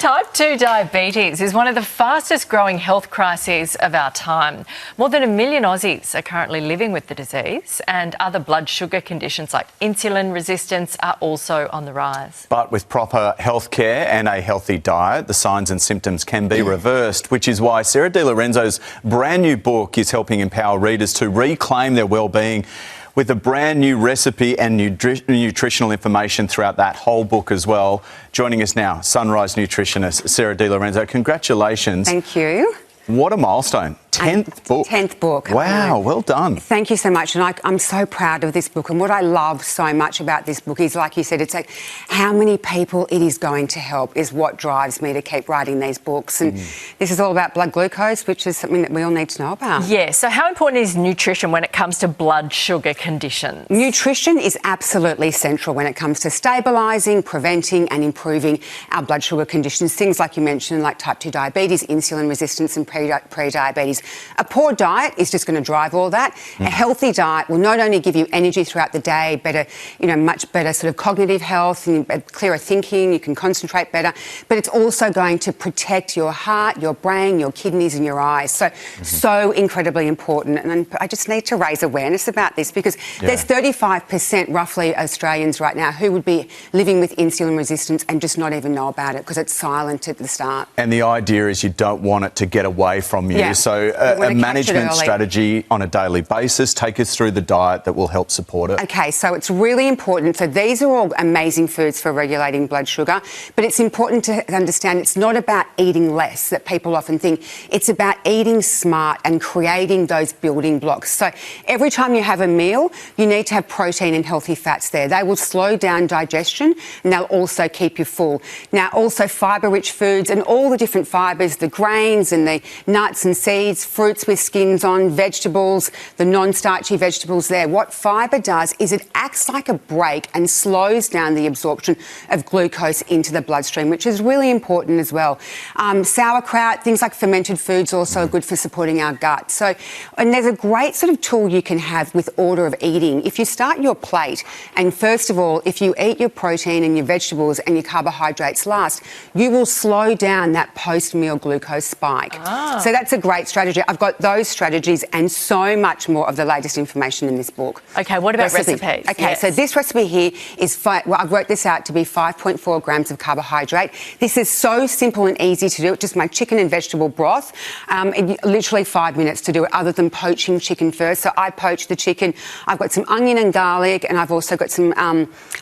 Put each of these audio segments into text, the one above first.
Type 2 diabetes is one of the fastest growing health crises of our time. More than 1 million Aussies are currently living with the disease, and other blood sugar conditions like insulin resistance are also on the rise. But with proper health care and a healthy diet, the signs and symptoms can be reversed, which is why Sarah Di Lorenzo's brand new book is helping empower readers to reclaim their well-being with a brand new recipe and nutritional information throughout that whole book as well. Joining us now, Sunrise Nutritionist Sarah Di Lorenzo. Congratulations. Thank you. What a milestone. 10th book. 10th book. Wow, well done. Thank you so much. And I'm so proud of this book. And what I love so much about this book is, like you said, it's like how many people it is going to help is what drives me to keep writing these books. And this is all about blood glucose, which is something that we all need to know about. Yeah, so how important is nutrition when it comes to blood sugar conditions? Nutrition is absolutely central when it comes to stabilising, preventing and improving our blood sugar conditions. Things like you mentioned, like type 2 diabetes, insulin resistance and pre-diabetes. A poor diet is just going to drive all that. A healthy diet will not only give you energy throughout the day, better, much better sort of cognitive health and clearer thinking, you can concentrate better, but it's also going to protect your heart, your brain, your kidneys and your eyes. So incredibly important. And I just need to raise awareness about this because there's 35% roughly Australians right now who would be living with insulin resistance and just not even know about it because it's silent at the start. And the idea is you don't want it to get away from you. So a management strategy on a daily basis. Take us through the diet that will help support it. Okay, so it's really important. So these are all amazing foods for regulating blood sugar, but it's important to understand it's not about eating less that people often think. It's about eating smart and creating those building blocks. So every time you have a meal, you need to have protein and healthy fats there. They will slow down digestion and they'll also keep you full. Now, also fibre-rich foods and all the different fibres, the grains and the nuts and seeds, fruits with skins on, vegetables, the non-starchy vegetables there. What fibre does is it acts like a brake and slows down the absorption of glucose into the bloodstream, which is really important as well. Sauerkraut, things like fermented foods also are good for supporting our gut. So, and there's a great sort of tool you can have with order of eating. If you start your plate and first of all, if you eat your protein and your vegetables and your carbohydrates last, you will slow down that post-meal glucose spike. So that's a great strategy. I've got those strategies and so much more of the latest information in this book. Okay, what about recipes? Okay, so this recipe here is, I've worked this out to be 5.4 grams of carbohydrate. This is so simple and easy to do. It's just my chicken and vegetable broth. Literally 5 minutes to do it, other than poaching chicken first. So I poach the chicken. I've got some onion and garlic, and I've also got some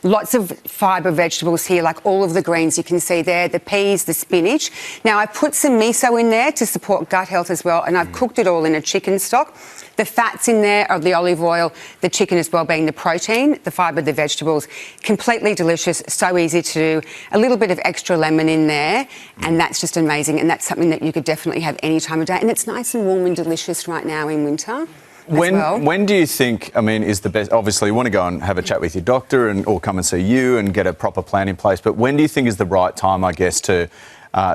lots of fibre vegetables here, like all of the greens you can see there, the peas, the spinach. Now, I put some miso in there to support gut health as well, and I've cooked it all in a chicken stock. The fats in there are the olive oil, the chicken as well being the protein, the fibre, the vegetables. Completely delicious, so easy to do. A little bit of extra lemon in there, and that's just amazing. And that's something that you could definitely have any time of day. And it's nice and warm and delicious right now in winter. When do you think, is the best? Obviously, you want to go and have a chat with your doctor or come and see you and get a proper plan in place. But when do you think is the right time, I guess, to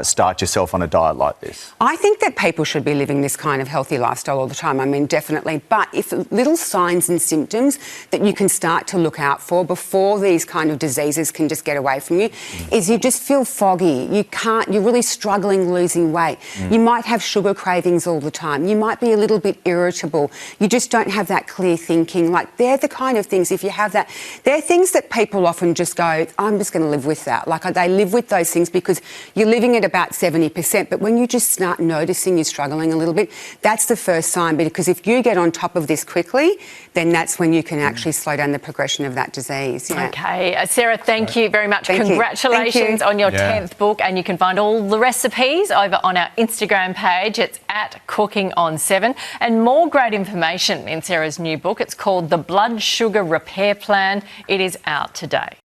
start yourself on a diet like this? I think that people should be living this kind of healthy lifestyle all the time. Definitely. But if little signs and symptoms that you can start to look out for before these kind of diseases can just get away from you is you just feel foggy. You're really struggling losing weight. You might have sugar cravings all the time. You might be a little bit irritable. You just don't have that clear thinking. Like, they're the kind of things, if you have that, they're things that people often just go, I'm just going to live with that. Like, they live with those things because you're living at about 70%, but when you just start noticing you're struggling a little bit, that's the first sign, because if you get on top of this quickly, then that's when you can actually slow down the progression of that disease. Okay, Sarah, thank you very much. Thank Congratulations you. on your 10th book, and you can find all the recipes over on our Instagram page. It's at Cooking on 7, and more great information in Sarah's new book. It's called The Blood Sugar Repair Plan. It is out today.